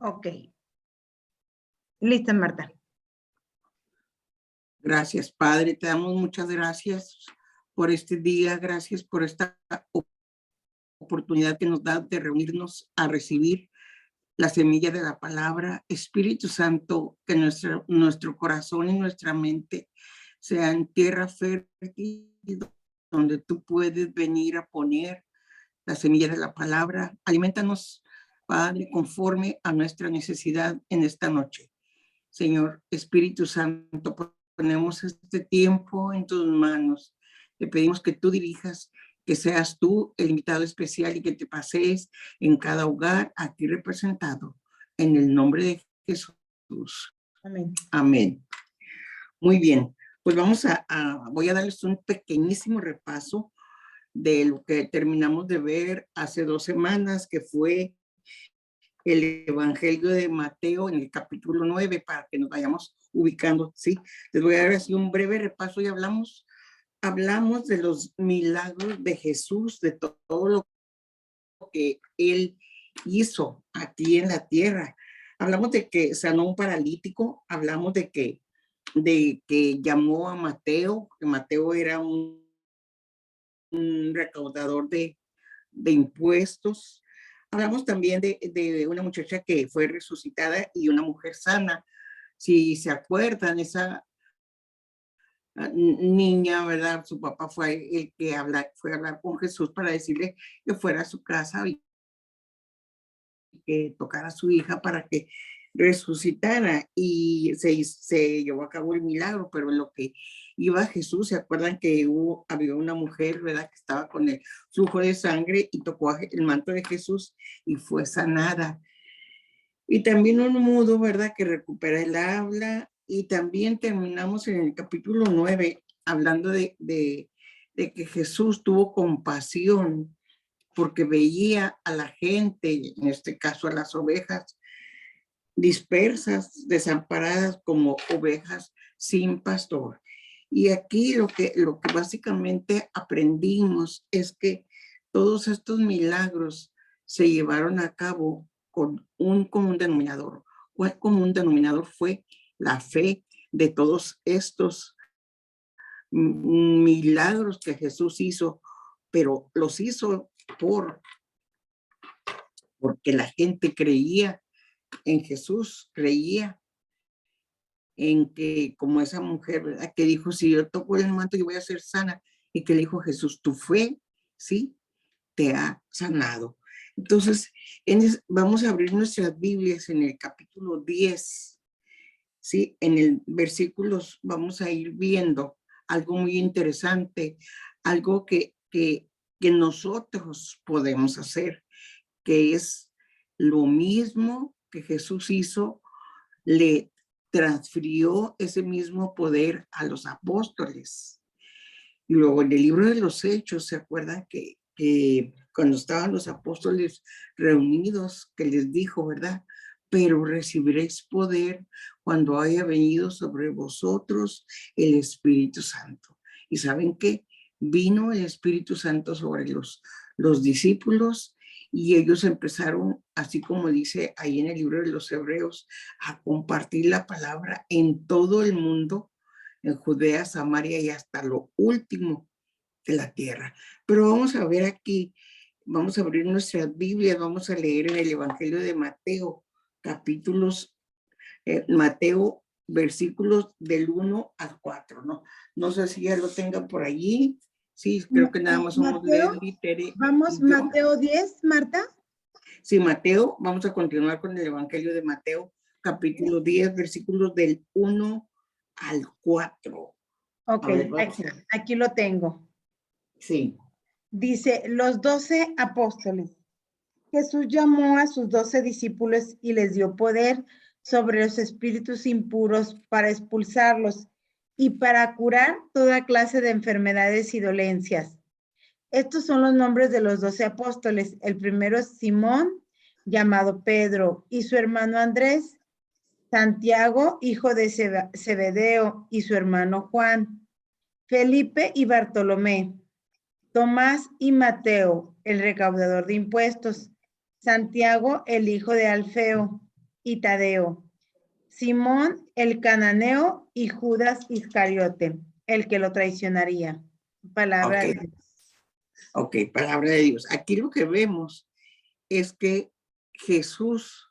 Ok. Lista, Marta. Gracias, Padre. Te damos muchas gracias por este día. Gracias por esta oportunidad que nos da de reunirnos a recibir la semilla de la palabra. Espíritu Santo, que nuestro corazón y nuestra mente sean tierra fértil donde tú puedes venir a poner la semilla de la palabra. Alimentanos, Padre, conforme a nuestra necesidad en esta noche. Señor Espíritu Santo, ponemos este tiempo en tus manos. Te pedimos que tú dirijas, que seas tú el invitado especial y que te pasees en cada hogar aquí representado. En el nombre de Jesús. Amén. Amén. Muy bien. Pues voy a darles un pequeñísimo repaso de lo que terminamos de ver hace 2 semanas, que fue el Evangelio de Mateo en el capítulo 9, para que nos vayamos ubicando, ¿sí? Les voy a dar así un breve repaso y hablamos de los milagros de Jesús, de todo lo que él hizo aquí en la tierra. Hablamos de que sanó un paralítico, hablamos de que llamó a Mateo, que Mateo era un recaudador de impuestos. Hablamos también de una muchacha que fue resucitada y una mujer sana. Si se acuerdan, esa niña, ¿verdad? Su papá fue el que fue a hablar con Jesús para decirle que fuera a su casa y que tocara a su hija para que resucitara, y se llevó a cabo el milagro. Pero en lo que iba Jesús, ¿se acuerdan que había una mujer, ¿verdad?, que estaba con el flujo de sangre y tocó el manto de Jesús y fue sanada? Y también un mudo, ¿verdad?, que recupera el habla. Y también terminamos en el capítulo 9 hablando de que Jesús tuvo compasión porque veía a la gente, en este caso a las ovejas, dispersas, desamparadas como ovejas sin pastor. Y aquí lo que básicamente aprendimos es que todos estos milagros se llevaron a cabo con un común denominador. ¿Cuál común denominador? Fue la fe de todos estos milagros que Jesús hizo, pero los hizo porque la gente creía en Jesús, creía en que, como esa mujer, ¿verdad?, que dijo, si yo toco el manto yo voy a ser sana, y que le dijo Jesús, tu fe, ¿sí?, te ha sanado. Entonces, vamos a abrir nuestras Biblias en el capítulo 10, ¿sí? En el versículos vamos a ir viendo algo muy interesante, algo que nosotros podemos hacer, que es lo mismo que Jesús hizo. Le transfirió ese mismo poder a los apóstoles. Y luego en el libro de los Hechos, ¿se acuerdan que cuando estaban los apóstoles reunidos, que les dijo, ¿verdad?, pero recibiréis poder cuando haya venido sobre vosotros el Espíritu Santo? Y ¿saben qué? Vino el Espíritu Santo sobre los discípulos, y ellos empezaron, así como dice ahí en el libro de los Hebreos, a compartir la palabra en todo el mundo, en Judea, Samaria y hasta lo último de la tierra. Pero vamos a ver aquí, vamos a abrir nuestras Biblias, vamos a leer en el Evangelio de Mateo, Mateo, versículos del 1 al 4, ¿no? No sé si ya lo tengan por allí. Sí, creo que nada más somos Leslie, Tere. Vamos, Mateo 10, Marta. Sí, Mateo, vamos a continuar con el Evangelio de Mateo, capítulo 10, versículos del 1 al 4. Ok, aquí lo tengo. Sí. Dice, los 12 apóstoles. Jesús llamó a sus 12 discípulos y les dio poder sobre los espíritus impuros para expulsarlos y para curar toda clase de enfermedades y dolencias. Estos son los nombres de los 12 apóstoles. El primero es Simón, llamado Pedro, y su hermano Andrés, Santiago, hijo de Zebedeo, y su hermano Juan, Felipe y Bartolomé, Tomás y Mateo, el recaudador de impuestos, Santiago, el hijo de Alfeo, y Tadeo, Simón el cananeo y Judas Iscariote, el que lo traicionaría. Palabra de Ok, Dios. ok, palabra de Dios. Aquí lo que vemos es que Jesús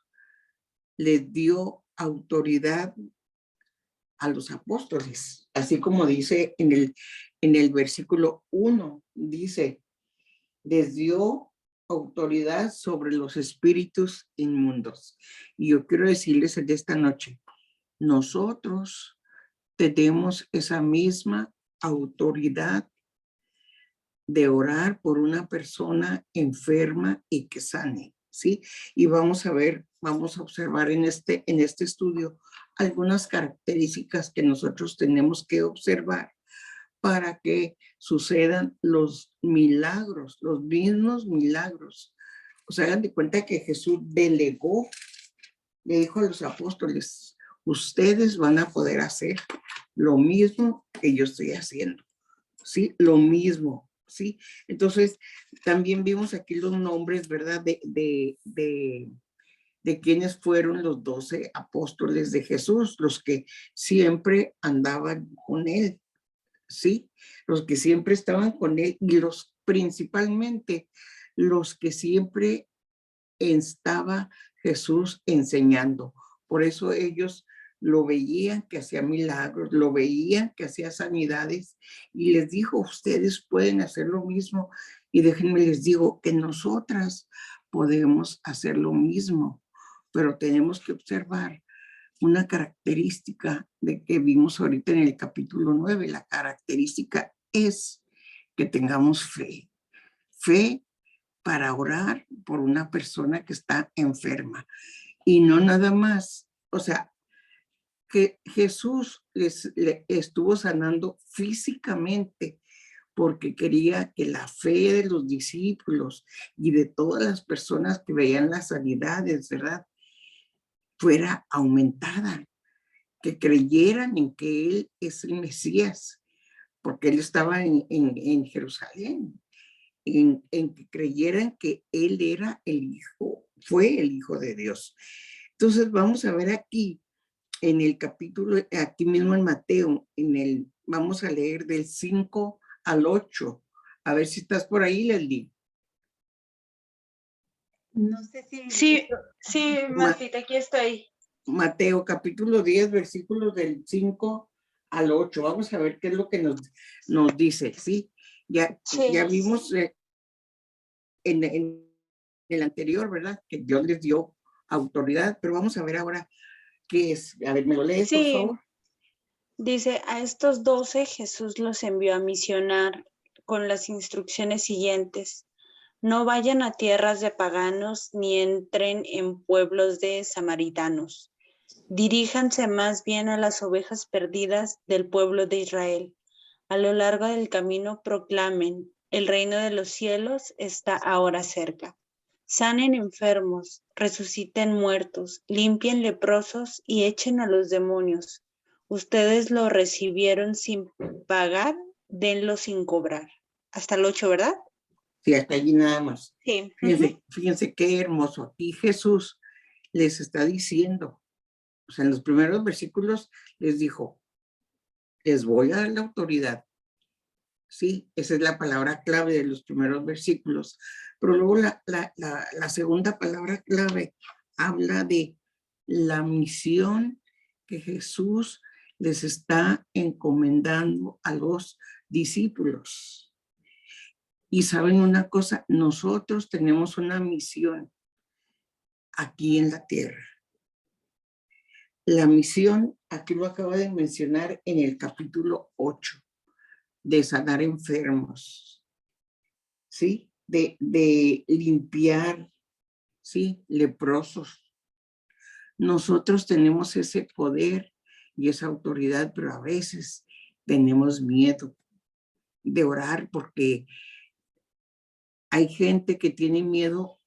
les dio autoridad a los apóstoles, así como dice en el versículo 1, dice, les dio autoridad sobre los espíritus inmundos. Y yo quiero decirles de esta noche, nosotros tenemos esa misma autoridad de orar por una persona enferma y que sane, ¿sí? Y vamos a ver, vamos a observar en este estudio algunas características que nosotros tenemos que observar para que sucedan los milagros, los mismos milagros. O sea, hagan de cuenta que Jesús delegó, le dijo a los apóstoles, ustedes van a poder hacer lo mismo que yo estoy haciendo, ¿sí? Lo mismo, ¿sí? Entonces, también vimos aquí los nombres, ¿verdad? De quienes fueron los 12 apóstoles de Jesús, los que siempre andaban con él, ¿sí? Los que siempre estaban con él y los principalmente los que siempre estaba Jesús enseñando. Por eso ellos lo veían que hacía milagros, lo veían que hacía sanidades y les dijo, ustedes pueden hacer lo mismo. Y déjenme les digo que nosotras podemos hacer lo mismo, pero tenemos que observar una característica de que vimos ahorita en el capítulo 9. La característica es que tengamos fe. Fe para orar por una persona que está enferma. Y no nada más, o sea, que Jesús le estuvo sanando físicamente porque quería que la fe de los discípulos y de todas las personas que veían las sanidades, ¿verdad?, fuera aumentada, que creyeran en que Él es el Mesías, porque Él estaba en Jerusalén, en que creyeran que Él era el Hijo, fue el Hijo de Dios. Entonces vamos a ver aquí, en el capítulo, aquí mismo en Mateo, vamos a leer del 5 al 8. A ver si estás por ahí, Leslie. No sé si... Sí, Martita, aquí estoy. Mateo, capítulo 10, versículos del 5 al 8. Vamos a ver qué es lo que nos dice, ¿sí? Ya vimos en el anterior, ¿verdad?, que Dios les dio autoridad, pero vamos a ver ahora qué es. A ver, ¿me lo lees, por favor? Dice, a estos 12 Jesús los envió a misionar con las instrucciones siguientes. No vayan a tierras de paganos ni entren en pueblos de samaritanos. Diríjanse más bien a las ovejas perdidas del pueblo de Israel. A lo largo del camino proclamen, el reino de los cielos está ahora cerca. Sanen enfermos, resuciten muertos, limpien leprosos y echen a los demonios. Ustedes lo recibieron sin pagar, denlo sin cobrar. Hasta el 8, ¿verdad? Sí, hasta allí nada más. Sí. Fíjense qué hermoso. Aquí Jesús les está diciendo, o sea, en los primeros versículos les dijo, les voy a dar la autoridad. Sí, esa es la palabra clave de los primeros versículos. Pero luego la segunda palabra clave habla de la misión que Jesús les está encomendando a los discípulos. Y saben una cosa, nosotros tenemos una misión aquí en la tierra. La misión, aquí lo acaba de mencionar en el capítulo 8, de sanar enfermos, ¿sí? De limpiar, ¿sí?, leprosos. Nosotros tenemos ese poder y esa autoridad, pero a veces tenemos miedo de orar porque hay gente que tiene miedo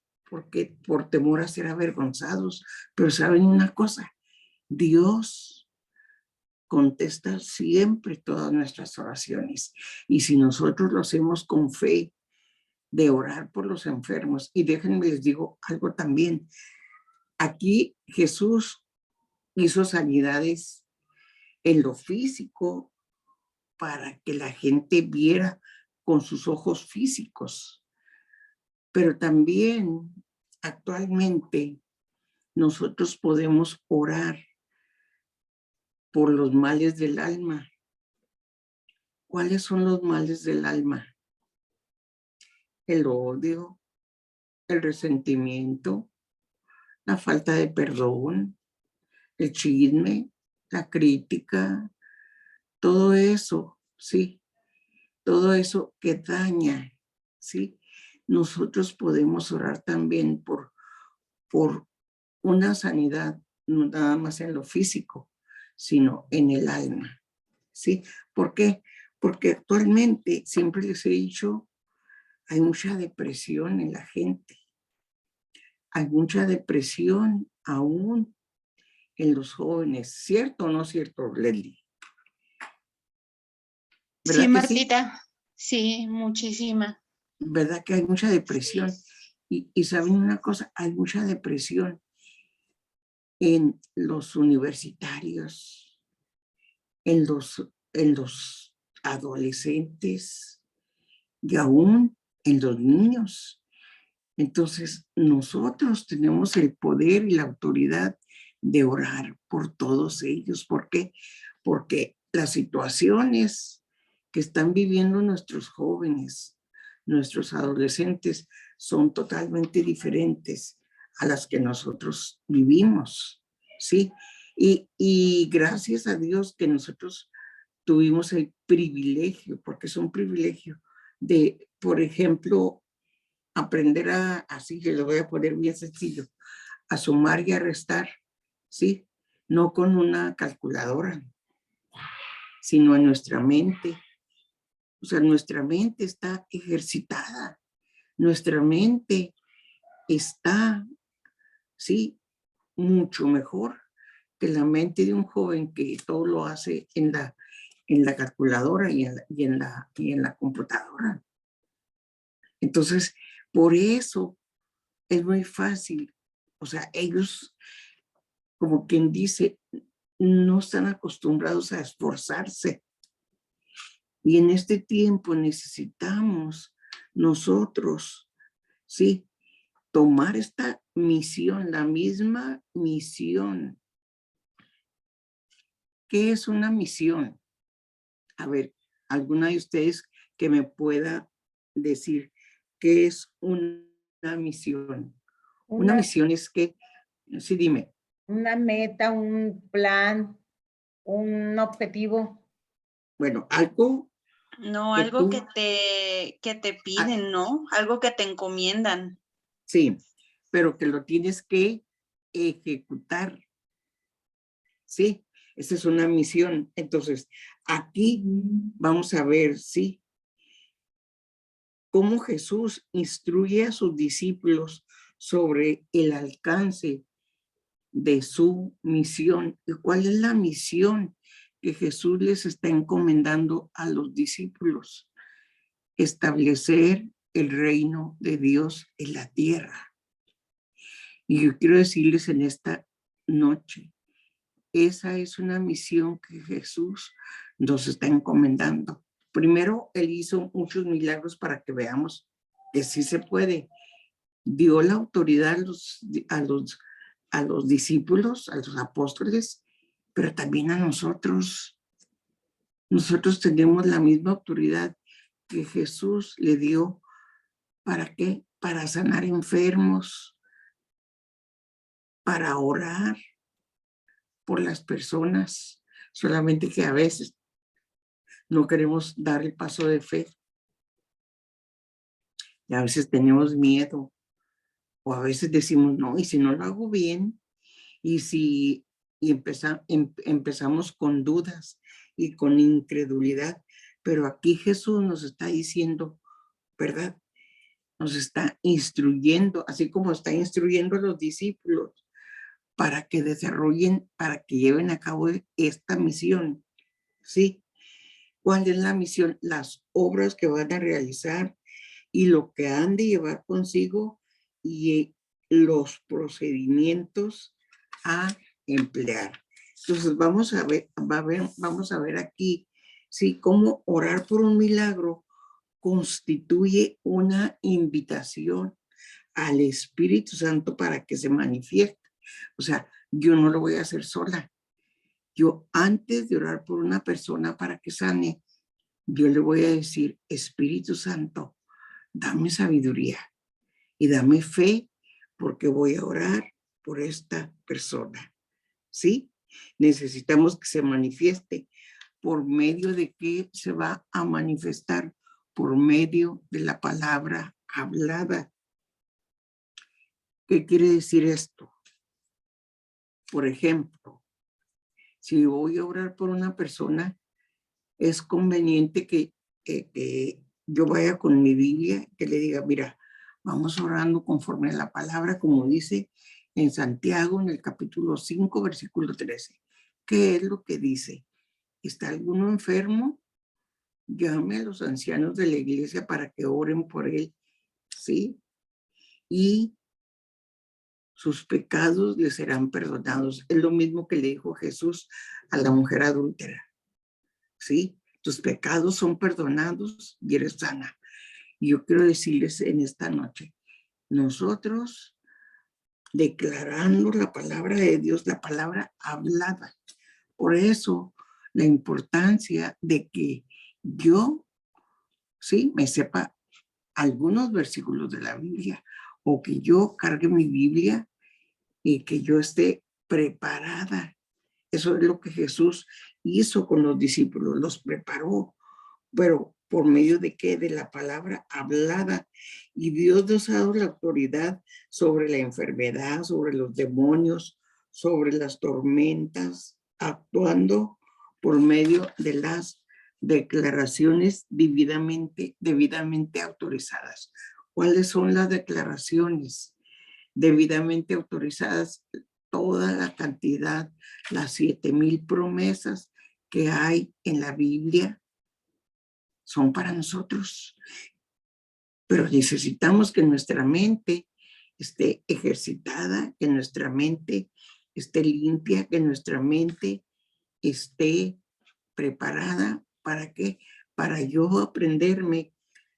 por temor a ser avergonzados. Pero ¿saben una cosa? Dios contesta siempre todas nuestras oraciones. Y si nosotros lo hacemos con fe, de orar por los enfermos, y déjenme les digo algo también, Aquí Jesús hizo sanidades en lo físico para que la gente viera con sus ojos físicos. Pero también actualmente nosotros podemos orar por los males del alma. ¿Cuáles son los males del alma? El odio, el resentimiento, la falta de perdón, el chisme, la crítica, todo eso, ¿sí? Todo eso que daña, ¿sí? Nosotros podemos orar también por una sanidad, no nada más en lo físico, sino en el alma, ¿sí? ¿Por qué? Porque actualmente, siempre les he dicho, hay mucha depresión en la gente. Hay mucha depresión aún en los jóvenes. ¿Cierto o no cierto, Leslie? Sí, ¿Verdad que sí? Martita, sí, muchísima. ¿Verdad que hay mucha depresión? Y saben una cosa, hay mucha depresión en los universitarios, en los adolescentes y aún en los niños. Entonces, nosotros tenemos el poder y la autoridad de orar por todos ellos. ¿Por qué? Porque las situaciones que están viviendo nuestros jóvenes, nuestros adolescentes, son totalmente diferentes a las que nosotros vivimos, ¿sí? Y gracias a Dios que nosotros tuvimos el privilegio, porque es un privilegio de, por ejemplo, aprender así que lo voy a poner bien sencillo, a sumar y a restar, ¿sí? No con una calculadora, sino en nuestra mente. O sea, nuestra mente está ejercitada, nuestra mente está, ¿sí? Mucho mejor que la mente de un joven que todo lo hace en la calculadora y en la computadora. Entonces, por eso es muy fácil. O sea, ellos, como quien dice, no están acostumbrados a esforzarse. Y en este tiempo necesitamos nosotros, ¿sí? Tomar esta misión, la misma misión. ¿Qué es una misión? A ver, alguna de ustedes que me pueda decir qué es una misión. Una misión es que, sí, dime. Una meta, un plan, un objetivo. Bueno, algo No, que algo tú, que te piden, ¿no? Algo que te encomiendan. sí, pero que lo tienes que ejecutar, ¿sí? Esa es una misión. Entonces, aquí vamos a ver, ¿sí? Cómo Jesús instruye a sus discípulos sobre el alcance de su misión. ¿Y cuál es la misión que Jesús les está encomendando a los discípulos? Establecer el reino de Dios en la tierra. Y yo quiero decirles en esta noche, esa es una misión que Jesús nos está encomendando. Primero, Él hizo muchos milagros para que veamos que sí se puede. Dio la autoridad a los discípulos, a los apóstoles, pero también a nosotros. Nosotros tenemos la misma autoridad que Jesús le dio. ¿Para qué? Para sanar enfermos, para orar por las personas, solamente que a veces no queremos dar el paso de fe y a veces tenemos miedo o a veces decimos no, y si no lo hago bien, empezamos con dudas y con incredulidad, pero aquí Jesús nos está diciendo, ¿verdad? Nos está instruyendo, así como está instruyendo a los discípulos para que desarrollen, para que lleven a cabo esta misión, ¿sí? ¿Cuál es la misión? Las obras que van a realizar y lo que han de llevar consigo y los procedimientos a emplear. Entonces vamos a ver aquí, sí, cómo orar por un milagro constituye una invitación al Espíritu Santo para que se manifieste. O sea, yo no lo voy a hacer sola. Yo antes de orar por una persona para que sane, yo le voy a decir, Espíritu Santo, dame sabiduría y dame fe porque voy a orar por esta persona. ¿Sí? Necesitamos que se manifieste. ¿Por medio de qué se va a manifestar? Por medio de la palabra hablada. ¿Qué quiere decir esto? Por ejemplo, si voy a orar por una persona, es conveniente que yo vaya con mi Biblia, que le diga, mira, vamos orando conforme a la palabra, como dice en Santiago, en el capítulo 5, versículo 13. ¿Qué es lo que dice? ¿Está alguno enfermo? Llame a los ancianos de la iglesia para que oren por él, ¿sí? Y sus pecados le serán perdonados. Es lo mismo que le dijo Jesús a la mujer adúltera, ¿sí? Tus pecados son perdonados y eres sana. Y yo quiero decirles en esta noche, nosotros declarando la palabra de Dios, la palabra hablada. Por eso la importancia de que yo, sí, me sepa algunos versículos de la Biblia o que yo cargue mi Biblia y que yo esté preparada. Eso es lo que Jesús hizo con los discípulos, los preparó, pero ¿por medio de qué? De la palabra hablada. Y Dios nos ha dado la autoridad sobre la enfermedad, sobre los demonios, sobre las tormentas, actuando por medio de las declaraciones debidamente autorizadas. ¿Cuáles son las declaraciones debidamente autorizadas? Toda la cantidad, las 7,000 promesas que hay en la Biblia son para nosotros, pero necesitamos que nuestra mente esté ejercitada, que nuestra mente esté limpia, que nuestra mente esté preparada. ¿Para qué? Para yo aprenderme.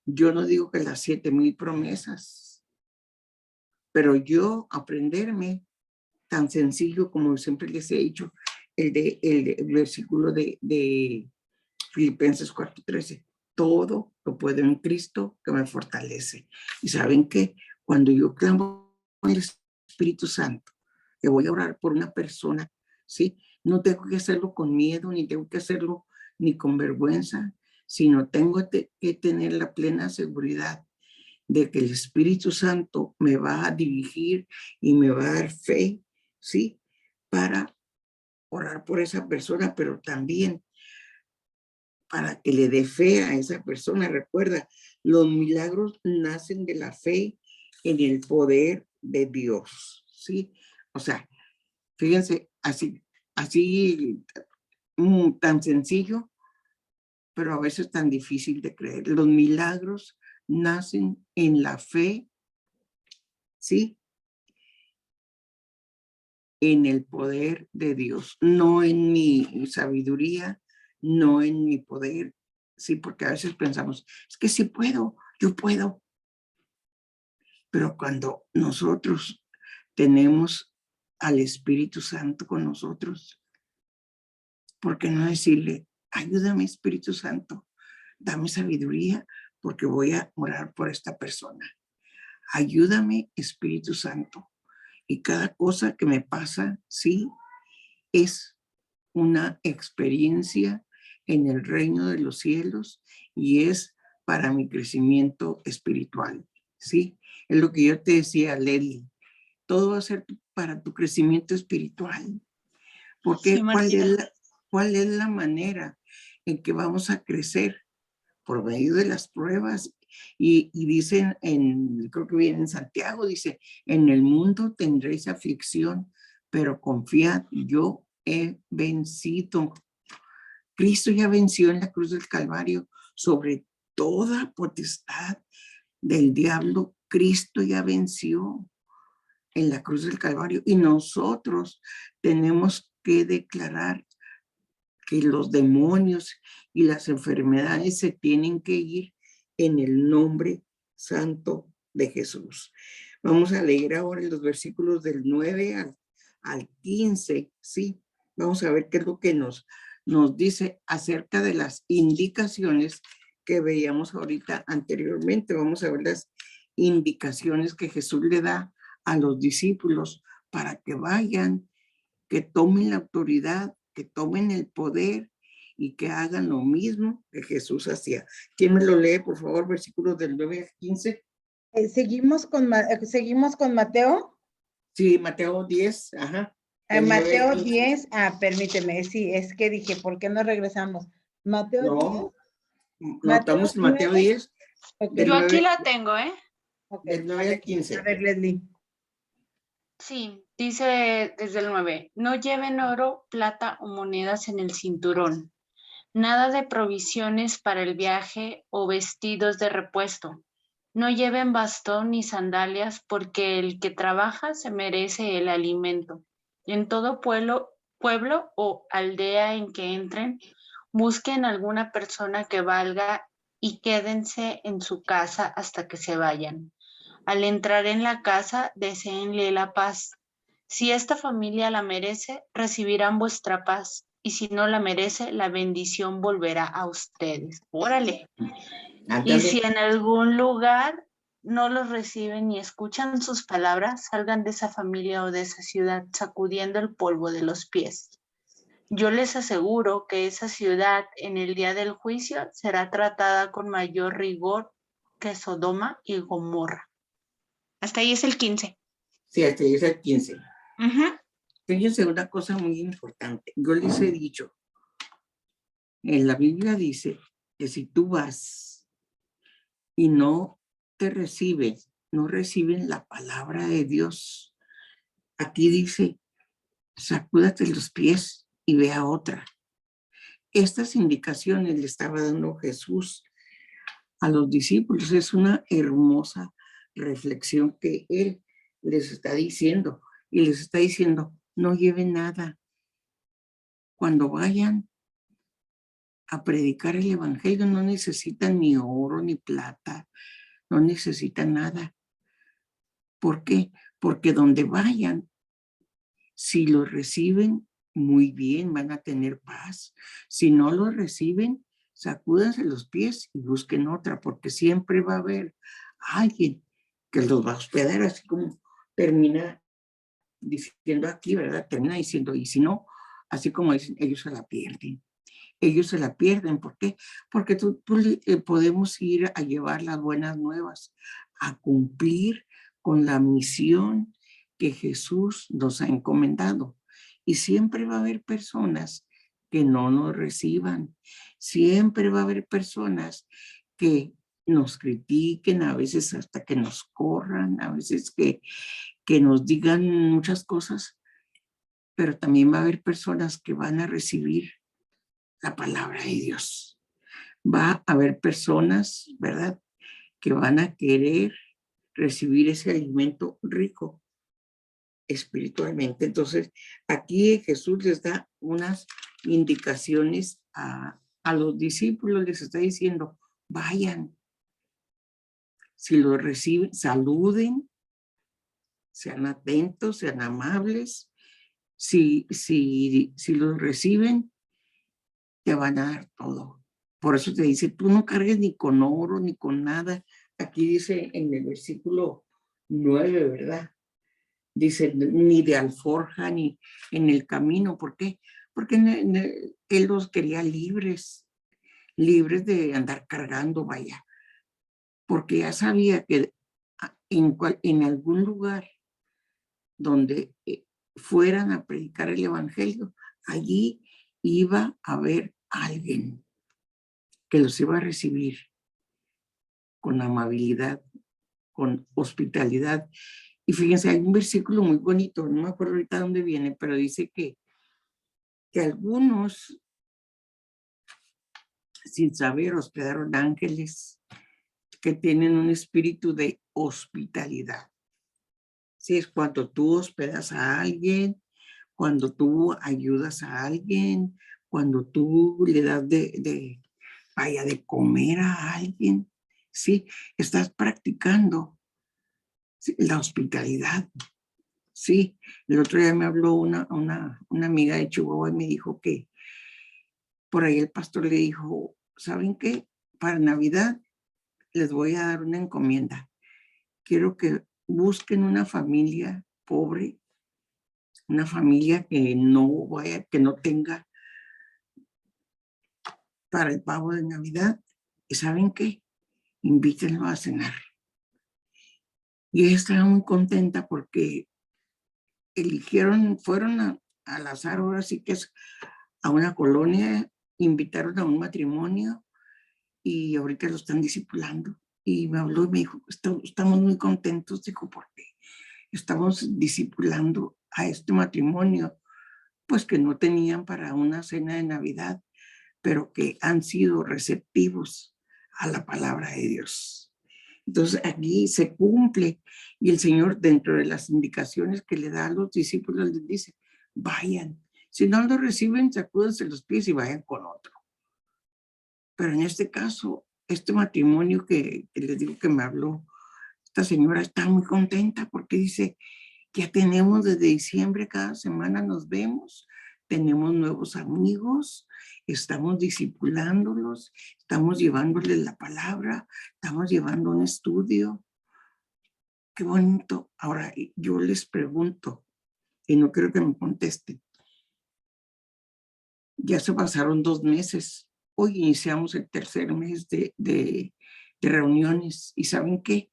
Yo no digo que las 7,000 promesas, pero yo aprenderme tan sencillo como siempre les he dicho, el versículo de Filipenses 4:13. Todo lo puedo en Cristo que me fortalece. Y saben que cuando yo clamo al Espíritu Santo, que voy a orar por una persona, ¿sí? No tengo que hacerlo con miedo, ni tengo que hacerlo ni con vergüenza, sino tengo que tener la plena seguridad de que el Espíritu Santo me va a dirigir y me va a dar fe, ¿sí? Para orar por esa persona, pero también para que le dé fe a esa persona. Recuerda, los milagros nacen de la fe en el poder de Dios, ¿sí? O sea, fíjense, así tan sencillo, pero a veces tan difícil de creer. Los milagros nacen en la fe, ¿sí? En el poder de Dios, no en mi sabiduría, no en mi poder, sí, porque a veces pensamos, es que sí puedo, yo puedo, pero cuando nosotros tenemos al Espíritu Santo con nosotros, ¿por qué no decirle, ayúdame Espíritu Santo, dame sabiduría porque voy a orar por esta persona? Ayúdame Espíritu Santo. Y cada cosa que me pasa, sí, es una experiencia en el reino de los cielos y es para mi crecimiento espiritual, ¿sí? Es lo que yo te decía, Leli, todo va a ser para tu crecimiento espiritual, porque Sí, Marcela. ¿cuál es la manera en que vamos a crecer? Por medio de las pruebas. Y dicen, creo que viene en Santiago, dice, en el mundo tendréis aflicción, pero confiad, yo he vencido. Cristo ya venció en la cruz del Calvario sobre toda potestad del diablo. Cristo ya venció. en la cruz del Calvario, y nosotros tenemos que declarar que los demonios y las enfermedades se tienen que ir en el nombre santo de Jesús. Vamos a leer ahora los versículos del 9 al 15, ¿sí? Vamos a ver qué es lo que nos dice acerca de las indicaciones que veíamos ahorita anteriormente. Vamos a ver las indicaciones que Jesús le da a los discípulos para que vayan, que tomen la autoridad, que tomen el poder y que hagan lo mismo que Jesús hacía. ¿Quién me lo lee, por favor, versículos del 9 al 15? ¿Seguimos con Mateo? Sí, Mateo 10, ajá. Mateo 10, permíteme, sí, es que dije, ¿por qué no regresamos? Mateo 10. No, estamos en Mateo 10. Okay. Yo aquí la tengo, ¿eh? Okay. Del 9 al 15. A ver, Leslie. Sí, dice desde el 9, no lleven oro, plata o monedas en el cinturón, nada de provisiones para el viaje o vestidos de repuesto. No lleven bastón ni sandalias, porque el que trabaja se merece el alimento. En todo pueblo o aldea en que entren, busquen alguna persona que valga y quédense en su casa hasta que se vayan. Al entrar en la casa, deséenle la paz. Si esta familia la merece, recibirán vuestra paz, y si no la merece, la bendición volverá a ustedes. Órale. Y si en algún lugar no los reciben ni escuchan sus palabras, salgan de esa familia o de esa ciudad sacudiendo el polvo de los pies. Yo les aseguro que esa ciudad en el día del juicio será tratada con mayor rigor que Sodoma y Gomorra. Hasta ahí es el 15. Sí, hasta ahí es el 15. Fíjense una cosa muy importante. Yo les he dicho, en la Biblia dice que si tú vas y no te reciben la palabra de Dios, aquí dice, sacúdate los pies y ve a otra. Estas indicaciones le estaba dando Jesús a los discípulos. Es una hermosa reflexión que él les está diciendo, y les está diciendo, no lleven nada. Cuando vayan a predicar el evangelio, no necesitan ni oro ni plata, no necesitan nada. ¿Por qué? Porque donde vayan, si lo reciben, muy bien, van a tener paz. Si no lo reciben, sacúdanse los pies y busquen otra, porque siempre va a haber alguien que los va a hospedar, así como termina diciendo aquí, ¿verdad? Termina diciendo, y si no, así como dicen, ellos se la pierden. Ellos se la pierden. ¿Por qué? Porque podemos ir a llevar las buenas nuevas, a cumplir con la misión que Jesús nos ha encomendado. Y siempre va a haber personas que no nos reciban. Siempre va a haber personas que nos critiquen, a veces hasta que nos corran, a veces que nos digan muchas cosas, pero también va a haber personas que van a recibir la palabra de Dios. Va a haber personas, ¿verdad?, que van a querer recibir ese alimento rico espiritualmente. Entonces, aquí Jesús les da unas indicaciones a los discípulos, les está diciendo, vayan, si lo reciben, saluden, sean atentos, sean amables. Si los reciben, te van a dar todo. Por eso te dice, tú no cargues ni con oro, ni con nada. Aquí dice en el versículo 9, ¿verdad? Dice, ni de alforja, ni en el camino. ¿Por qué? Porque él los quería libres de andar cargando, vaya. Porque ya sabía que en algún lugar donde fueran a predicar el evangelio, allí iba a haber alguien que los iba a recibir con amabilidad, con hospitalidad. Y fíjense, hay un versículo muy bonito, no me acuerdo ahorita dónde viene, pero dice que algunos, sin saber, hospedaron ángeles que tienen un espíritu de hospitalidad. Sí, es cuando tú hospedas a alguien, cuando tú ayudas a alguien, cuando tú le das vaya, de comer a alguien. Sí, estás practicando, sí, la hospitalidad. Sí, el otro día me habló una amiga de Chihuahua y me dijo que por ahí el pastor le dijo, ¿saben qué? Para Navidad les voy a dar una encomienda. Quiero que busquen una familia pobre, una familia que no vaya, que no tenga para el pavo de Navidad. ¿Y saben qué? Invítenlo a cenar. Y ella estaba muy contenta porque fueron al azar, ahora sí que es a una colonia, invitaron a un matrimonio y ahorita lo están discipulando. Y me habló y me dijo, estamos muy contentos, dijo, porque estamos discipulando a este matrimonio, pues que no tenían para una cena de Navidad, pero que han sido receptivos a la palabra de Dios. Entonces aquí se cumple y el Señor, dentro de las indicaciones que le da a los discípulos, les dice, vayan. Si no lo reciben, sacúdense los pies y vayan con otro. Pero en este caso, este matrimonio que les digo que me habló, esta señora está muy contenta porque dice, ya tenemos desde diciembre, cada semana nos vemos, tenemos nuevos amigos, estamos discipulándolos, estamos llevándoles la palabra, estamos llevando un estudio. Qué bonito. Ahora, yo les pregunto, y no quiero que me contesten, ya se pasaron 2 meses, hoy iniciamos el tercer mes de reuniones, ¿y saben qué?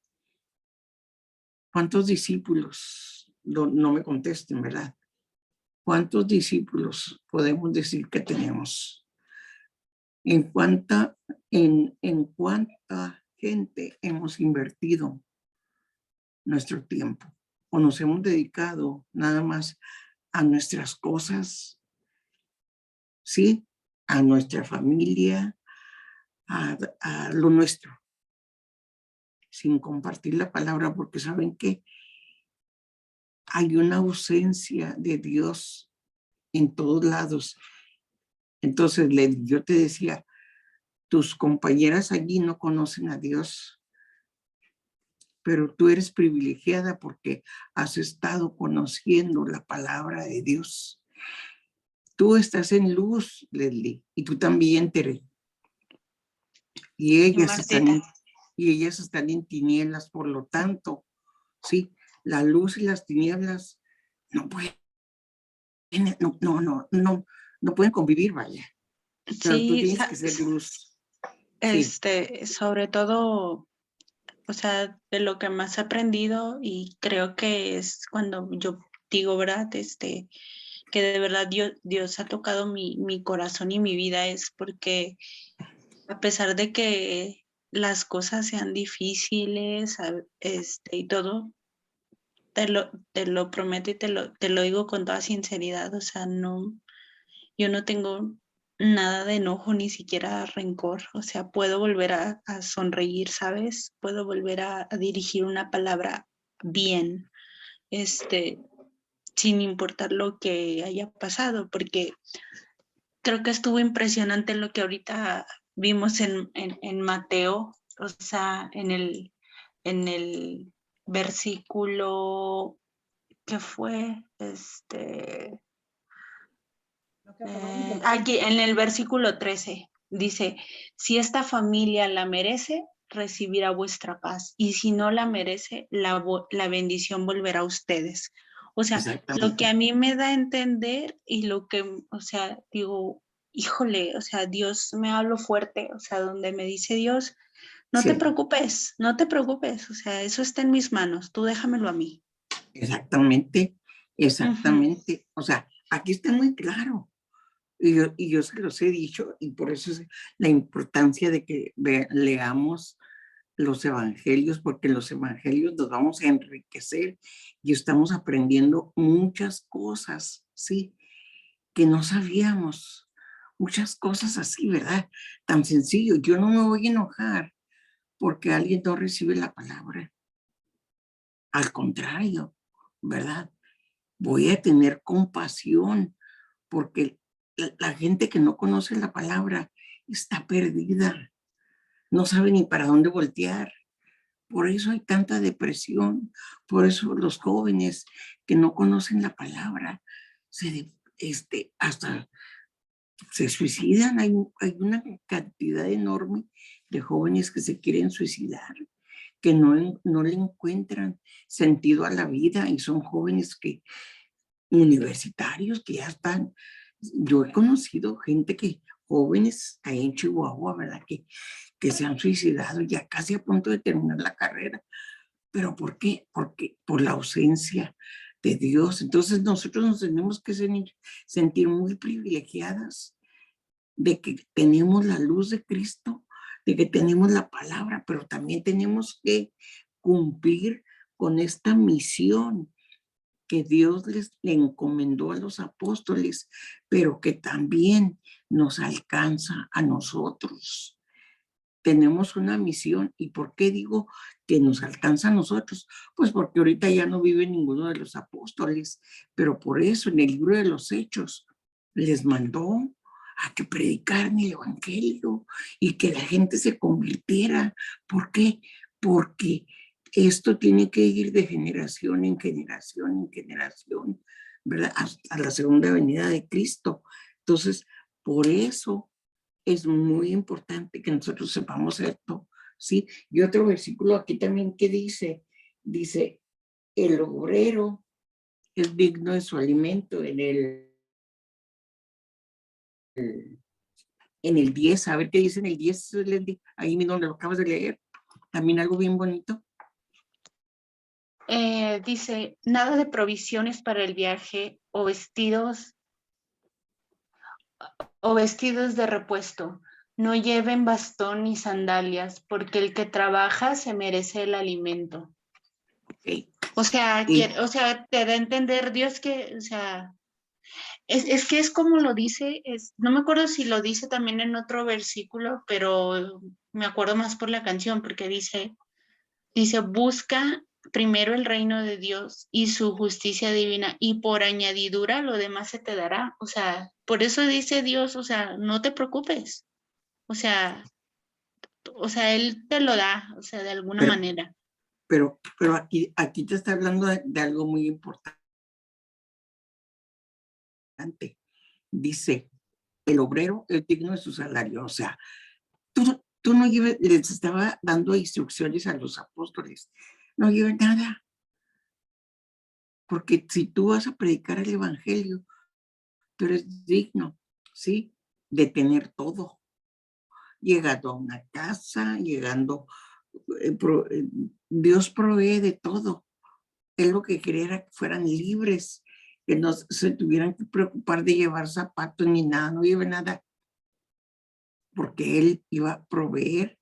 ¿Cuántos discípulos? No me contesten, ¿verdad? ¿Cuántos discípulos podemos decir que tenemos? ¿En cuánta gente hemos invertido nuestro tiempo? ¿O nos hemos dedicado nada más a nuestras cosas? ¿Sí? A nuestra familia, a lo nuestro, sin compartir la palabra, porque saben que hay una ausencia de Dios en todos lados. Entonces, yo te decía, tus compañeras allí no conocen a Dios, pero tú eres privilegiada porque has estado conociendo la palabra de Dios. Tú estás en luz, Leslie, y tú también, Tere. Y ellas están en tinieblas, por lo tanto, sí, la luz y las tinieblas no pueden, no pueden convivir, vaya. Pero tú Sí, tienes que ser luz. Sí. sobre todo, o sea, de lo que más he aprendido y creo que es cuando yo digo, ¿verdad? Que de verdad Dios ha tocado mi corazón y mi vida es porque a pesar de que las cosas sean difíciles, y todo, te lo prometo y te lo digo con toda sinceridad, o sea, no, yo no tengo nada de enojo, ni siquiera rencor, o sea, puedo volver a sonreír, ¿sabes? Puedo volver a dirigir una palabra bien, este, sin importar lo que haya pasado, porque creo que estuvo impresionante lo que ahorita vimos en Mateo, o sea, en el versículo que fue, aquí en el versículo 13 dice, si esta familia la merece, recibirá vuestra paz, y si no la merece, la bendición volverá a ustedes. O sea, lo que a mí me da a entender y lo que, o sea, digo, híjole, o sea, Dios me habló fuerte, o sea, donde me dice Dios, no te Sí, preocupes, no te preocupes, o sea, eso está en mis manos, tú déjamelo a mí. exactamente, Ujú. exactamente. O sea, aquí está muy claro. Y yo se los he dicho, y por eso es la importancia de que leamos los evangelios, porque en los evangelios nos vamos a enriquecer y estamos aprendiendo muchas cosas, ¿sí? Que no sabíamos. Muchas cosas así, ¿verdad? Tan sencillo. Yo no me voy a enojar porque alguien no recibe la palabra. Al contrario, ¿verdad? Voy a tener compasión porque la gente que no conoce la palabra está perdida, no sabe ni para dónde voltear. Por eso hay tanta depresión, por eso los jóvenes que no conocen la palabra hasta se suicidan. Hay una cantidad enorme de jóvenes que se quieren suicidar, que no le encuentran sentido a la vida y son jóvenes universitarios que ya están. Yo he conocido gente jóvenes ahí en Chihuahua, ¿verdad? Que se han suicidado ya casi a punto de terminar la carrera. ¿Pero por qué? Porque por la ausencia de Dios. Entonces nosotros nos tenemos que sentir muy privilegiadas de que tenemos la luz de Cristo, de que tenemos la palabra, pero también tenemos que cumplir con esta misión que Dios le encomendó a los apóstoles, pero que también nos alcanza a nosotros. Tenemos una misión. ¿Y por qué digo que nos alcanza a nosotros? Pues porque ahorita ya no vive ninguno de los apóstoles, pero por eso en el libro de los Hechos les mandó a que predicaran el evangelio y que la gente se convirtiera. ¿Por qué? Porque esto tiene que ir de generación en generación en generación, ¿verdad? Hasta la segunda venida de Cristo. Entonces, por eso es muy importante que nosotros sepamos esto, ¿sí? Y otro versículo aquí también que dice, el obrero es digno de su alimento en el 10, a ver qué dice en el 10, ahí mismo lo acabas de leer, también algo bien bonito. Dice, nada de provisiones para el viaje o vestidos de repuesto. No lleven bastón ni sandalias, porque el que trabaja se merece el alimento. Okay. O sea, te da a entender Dios que, o sea, es que es como lo dice, no me acuerdo si lo dice también en otro versículo, pero me acuerdo más por la canción, porque dice, busca primero el reino de Dios y su justicia divina, y por añadidura lo demás se te dará. O sea, por eso dice Dios, o sea, no te preocupes. O sea, Él te lo da, o sea, de alguna manera. Pero aquí te está hablando de algo muy importante. Dice, el obrero es digno de su salario. O sea, tú no lleves, les estaba dando instrucciones a los apóstoles, no lleven nada. Porque si tú vas a predicar el evangelio, tú eres digno, ¿sí? De tener todo. Llegando a una casa, Dios provee de todo. Él lo que quería era que fueran libres, que no se tuvieran que preocupar de llevar zapatos ni nada, no lleve nada, porque Él iba a proveer,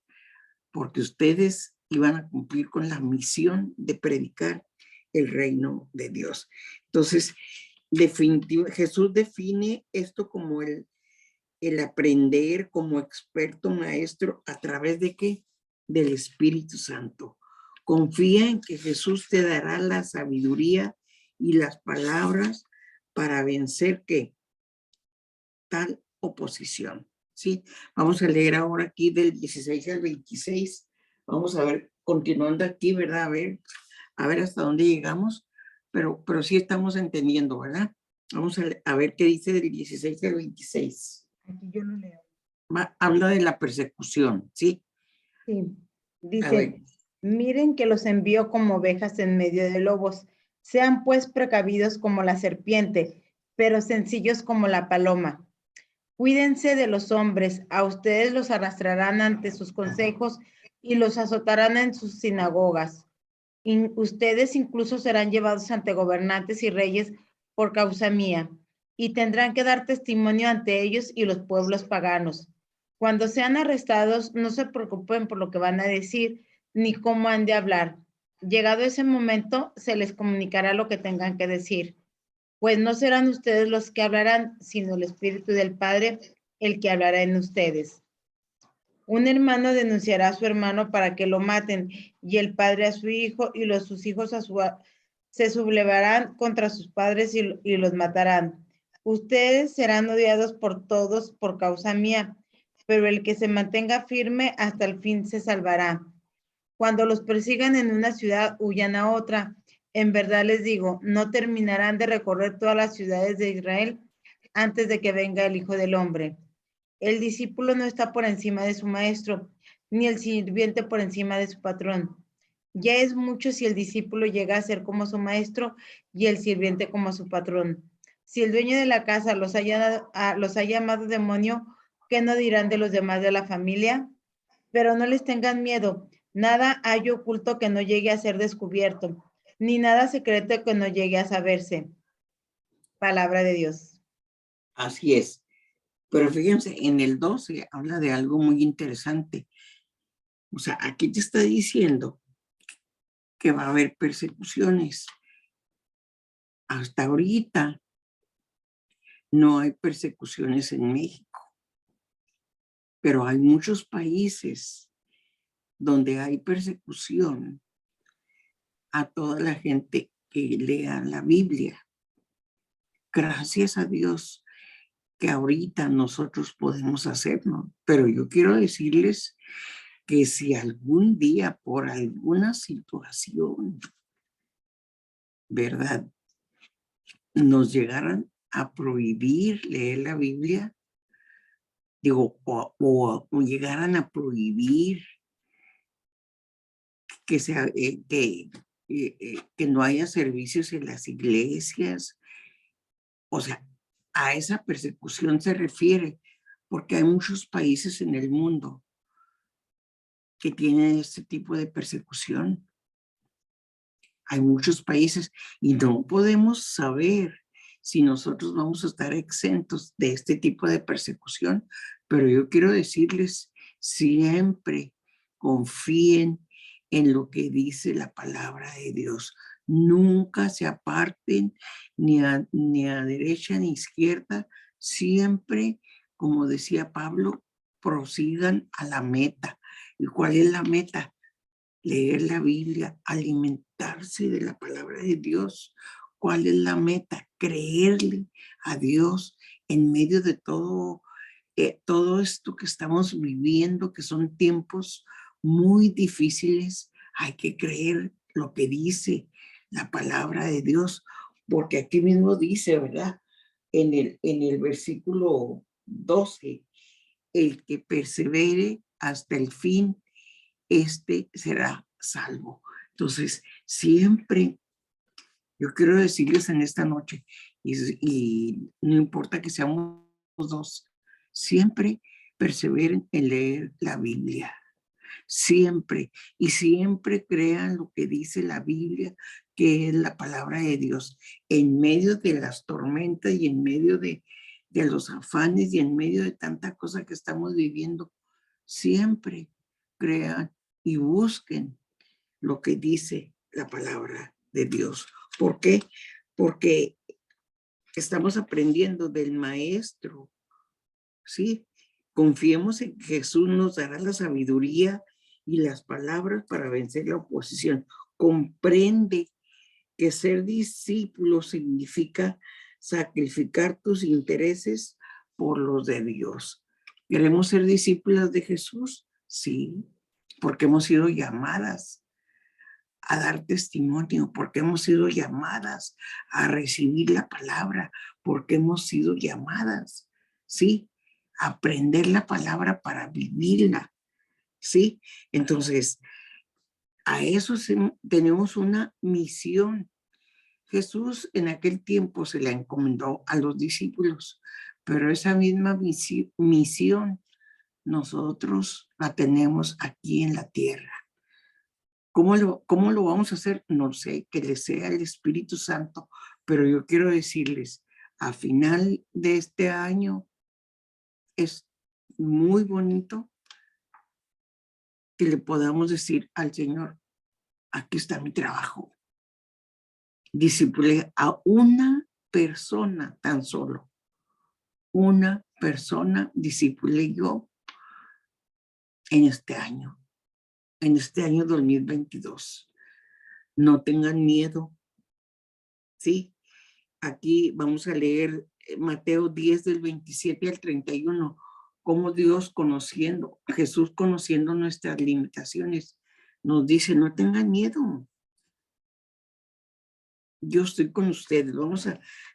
porque ustedes iban a cumplir con la misión de predicar el reino de Dios. Entonces, Jesús define esto como el aprender como experto maestro a través de ¿qué? Del Espíritu Santo. Confía en que Jesús te dará la sabiduría y las palabras para vencer ¿qué? Tal oposición. ¿Sí? Vamos a leer ahora aquí del 16 al 26. Vamos a ver, continuando aquí, ¿verdad? A ver hasta dónde llegamos, pero sí estamos entendiendo, ¿verdad? Vamos a ver qué dice del 16 al 26. Aquí yo lo leo. Habla de la persecución, ¿sí? Sí, dice, miren que los envío como ovejas en medio de lobos. Sean pues precavidos como la serpiente, pero sencillos como la paloma. Cuídense de los hombres, a ustedes los arrastrarán ante sus consejos y los azotarán en sus sinagogas. Ustedes incluso serán llevados ante gobernantes y reyes por causa mía, y tendrán que dar testimonio ante ellos y los pueblos paganos. Cuando sean arrestados, no se preocupen por lo que van a decir, ni cómo han de hablar. Llegado ese momento, se les comunicará lo que tengan que decir. Pues no serán ustedes los que hablarán, sino el Espíritu del Padre el que hablará en ustedes. Un hermano denunciará a su hermano para que lo maten, y el padre a su hijo, y sus hijos se sublevarán contra sus padres y los matarán. Ustedes serán odiados por todos por causa mía, pero el que se mantenga firme hasta el fin se salvará. Cuando los persigan en una ciudad, huyan a otra. En verdad les digo, no terminarán de recorrer todas las ciudades de Israel antes de que venga el Hijo del Hombre. El discípulo no está por encima de su maestro, ni el sirviente por encima de su patrón. Ya es mucho si el discípulo llega a ser como su maestro y el sirviente como su patrón. Si el dueño de la casa los ha llamado demonio, ¿qué no dirán de los demás de la familia? Pero no les tengan miedo. Nada hay oculto que no llegue a ser descubierto, ni nada secreto que no llegue a saberse. Palabra de Dios. Así es. Pero fíjense, en el 12 habla de algo muy interesante. O sea, aquí te está diciendo que va a haber persecuciones. Hasta ahorita no hay persecuciones en México, pero hay muchos países donde hay persecución a toda la gente que lea la Biblia. Gracias a Dios que ahorita nosotros podemos hacerlo, pero yo quiero decirles que si algún día por alguna situación, ¿verdad?, nos llegaran a prohibir leer la Biblia, digo, o llegaran a prohibir que no haya servicios en las iglesias, o sea, a esa persecución se refiere, porque hay muchos países en el mundo que tienen este tipo de persecución. Hay muchos países y no podemos saber si nosotros vamos a estar exentos de este tipo de persecución, pero yo quiero decirles, siempre confíen en lo que dice la palabra de Dios. Nunca se aparten ni a derecha ni a izquierda, siempre, como decía Pablo, prosigan a la meta. ¿Y cuál es la meta? Leer la Biblia, alimentarse de la palabra de Dios. ¿Cuál es la meta? Creerle a Dios en medio de todo esto que estamos viviendo, que son tiempos muy difíciles. Hay que creer lo que dice la palabra de Dios, porque aquí mismo dice, ¿verdad? En el versículo 12, el que persevere hasta el fin, este será salvo. Entonces, siempre, yo quiero decirles en esta noche, y no importa que seamos dos, siempre perseveren en leer la Biblia. Siempre, y siempre crean lo que dice la Biblia, que es la palabra de Dios, en medio de las tormentas y en medio de los afanes y en medio de tanta cosa que estamos viviendo. Siempre crean y busquen lo que dice la palabra de Dios. ¿Por qué? Porque estamos aprendiendo del maestro, ¿sí? Confiemos en que Jesús nos dará la sabiduría y las palabras para vencer la oposición. Comprende que ser discípulo significa sacrificar tus intereses por los de Dios. ¿Queremos ser discípulos de Jesús? Sí, porque hemos sido llamadas a dar testimonio, porque hemos sido llamadas a recibir la palabra, porque hemos sido llamadas, ¿sí?, a aprender la palabra para vivirla, ¿sí? Entonces, a eso tenemos una misión. Jesús en aquel tiempo se la encomendó a los discípulos, pero esa misma misión nosotros la tenemos aquí en la tierra. ¿Cómo lo vamos a hacer? No sé, que les sea el Espíritu Santo, pero yo quiero decirles, a final de este año es muy bonito que le podamos decir al Señor, aquí está mi trabajo. Discipulé a una persona tan solo. Una persona discipulé yo en este año 2022. No tengan miedo ¿sí? Aquí vamos a leer Mateo 10 del 27 al 31, cómo Dios conociendo, Jesús conociendo nuestras limitaciones, nos dice, no tengan miedo. Yo estoy con ustedes.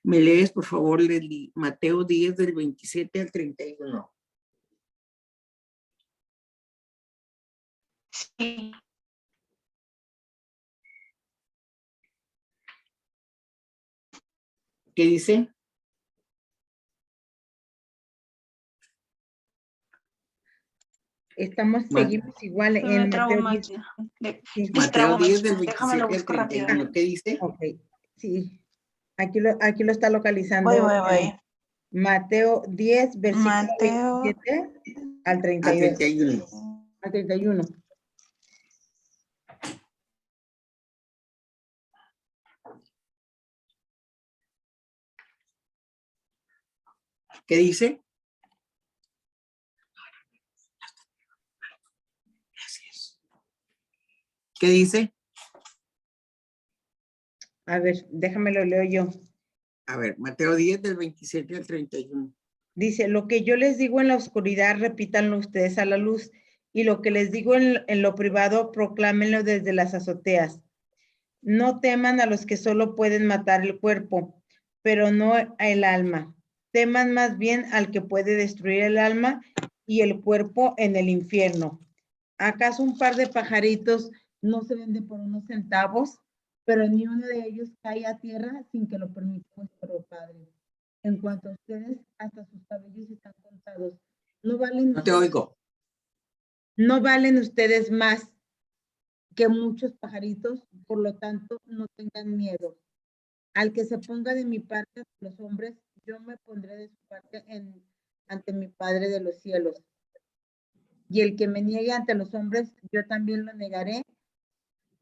Me lees, por favor, Leslie, Mateo 10 del 27 al 31. Sí. ¿Qué dice? Seguimos igual Me en trabo Mateo más 10. ya. Sí. Mateo 10 del Déjame lo 27 al busco rápido. 31. ¿Qué dice? Ok, sí. Aquí lo está localizando. Voy. Mateo 10, versículo Mateo 27 al Al 32. 31. Al 31. ¿Qué dice? Gracias. ¿Qué dice? A ver, déjame lo leo yo. A ver, Mateo 10 del 27 al 31. Dice, lo que yo les digo en la oscuridad, repítanlo ustedes a la luz, y lo que les digo en lo privado, proclámenlo desde las azoteas. No teman a los que solo pueden matar el cuerpo, pero no el alma. Teman más bien al que puede destruir el alma y el cuerpo en el infierno. ¿Acaso un par de pajaritos no se vende por unos centavos? Pero ni uno de ellos cae a tierra sin que lo permita vuestro Padre. En cuanto a ustedes, hasta sus cabellos están contados. No valen, No te oigo. no valen ustedes más que muchos pajaritos, por lo tanto, no tengan miedo. Al que se ponga de mi parte ante los hombres, yo me pondré de su parte ante mi Padre de los cielos. Y el que me niegue ante los hombres, yo también lo negaré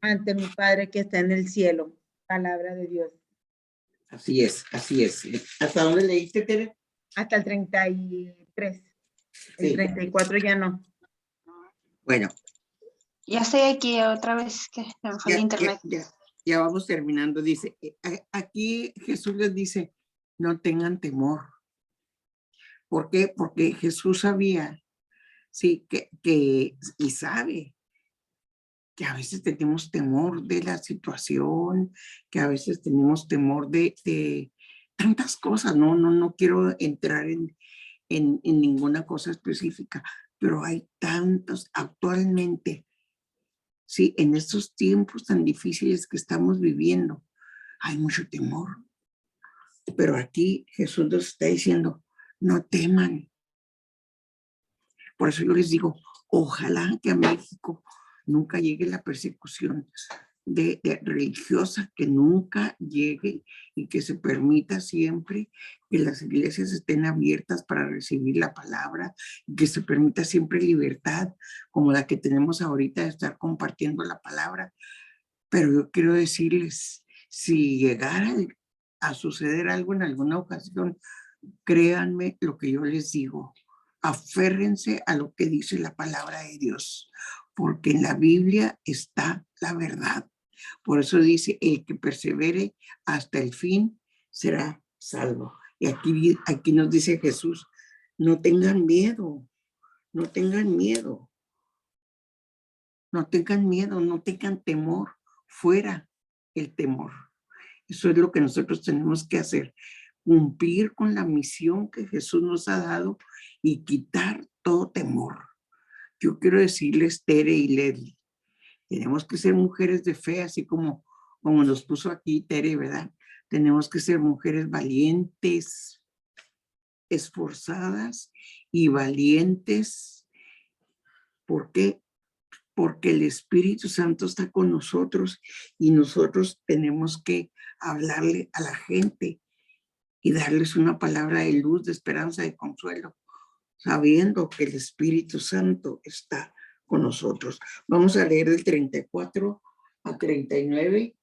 ante mi Padre que está en el cielo. Palabra de Dios. Así es, así es. ¿Hasta dónde leíste, Tere? Hasta el 33. El Sí. 34 ya no. Bueno. Ya estoy aquí otra vez, que me fue el internet. Ya vamos terminando. Dice, aquí Jesús les dice, no tengan temor. ¿Por qué? Porque Jesús sabía, sí, y sabe que a veces tenemos temor de la situación, que a veces tenemos temor de tantas cosas. No quiero entrar en ninguna cosa específica, pero hay tantos actualmente, sí, en estos tiempos tan difíciles que estamos viviendo, hay mucho temor. Pero aquí Jesús nos está diciendo, no teman. Por eso yo les digo, ojalá que a México nunca llegue la persecución de religiosa, que nunca llegue y que se permita siempre que las iglesias estén abiertas para recibir la palabra, y que se permita siempre libertad como la que tenemos ahorita de estar compartiendo la palabra. Pero yo quiero decirles, si llegara a suceder algo en alguna ocasión, créanme lo que yo les digo, aférrense a lo que dice la palabra de Dios, porque en la Biblia está la verdad. Por eso dice, el que persevere hasta el fin será salvo. Y aquí nos dice Jesús, no tengan miedo, no tengan miedo, no tengan miedo, no tengan temor, fuera el temor. Eso es lo que nosotros tenemos que hacer, cumplir con la misión que Jesús nos ha dado y quitar todo temor. Yo quiero decirles, Tere y Leslie, tenemos que ser mujeres de fe, así como nos puso aquí Tere, ¿verdad? Tenemos que ser mujeres valientes, esforzadas y valientes. ¿Por qué? Porque el Espíritu Santo está con nosotros y nosotros tenemos que hablarle a la gente y darles una palabra de luz, de esperanza, de consuelo, sabiendo que el Espíritu Santo está con nosotros. Vamos a leer del 34 a 39.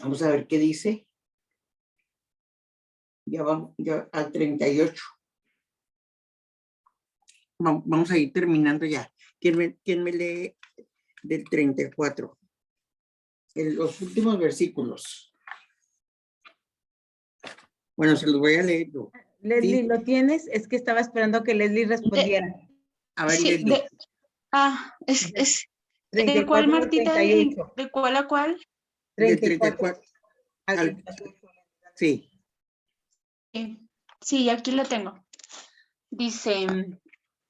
Vamos a ver qué dice. Ya vamos al 38. Vamos a ir terminando ya. ¿Quién me lee del 34? los últimos versículos. Bueno, se los voy a leer yo. Leslie, ¿Sí? ¿lo tienes? Es que estaba esperando que Leslie respondiera. A ver, Sí, Leslie. ¿de cuál, 34 al Martita? 38. ¿De cuál a cuál? Del 34 al al- 38. sí. Sí, aquí lo tengo. Dice,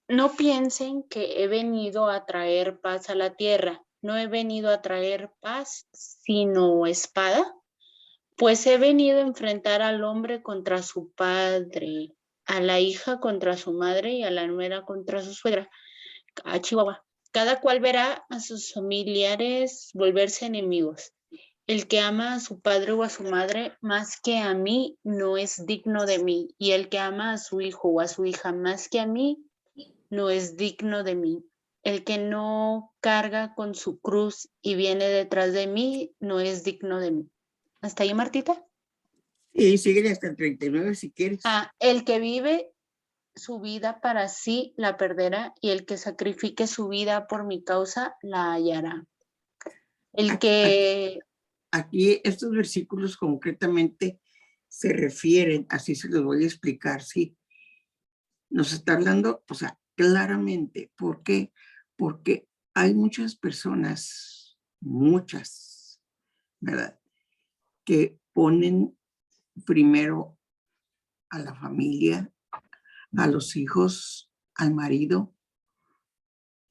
no piensen que he venido a traer paz a la tierra. No he venido a traer paz, sino espada. Pues he venido a enfrentar al hombre contra su padre, a la hija contra su madre y a la nuera contra su suegra. A Chihuahua. Cada cual verá a sus familiares volverse enemigos. El que ama a su padre o a su madre más que a mí no es digno de mí. Y el que ama a su hijo o a su hija más que a mí no es digno de mí. El que no carga con su cruz y viene detrás de mí no es digno de mí. ¿Hasta ahí, Martita? Y sigue hasta el 39 si quieres. El que vive su vida para sí la perderá, y el que sacrifique su vida por mi causa la hallará. El que... Aquí estos versículos concretamente se refieren, así se los voy a explicar, sí. Nos está hablando, o sea, claramente. ¿Por qué? Porque hay muchas personas, muchas, ¿verdad? Que ponen primero a la familia, a los hijos, al marido,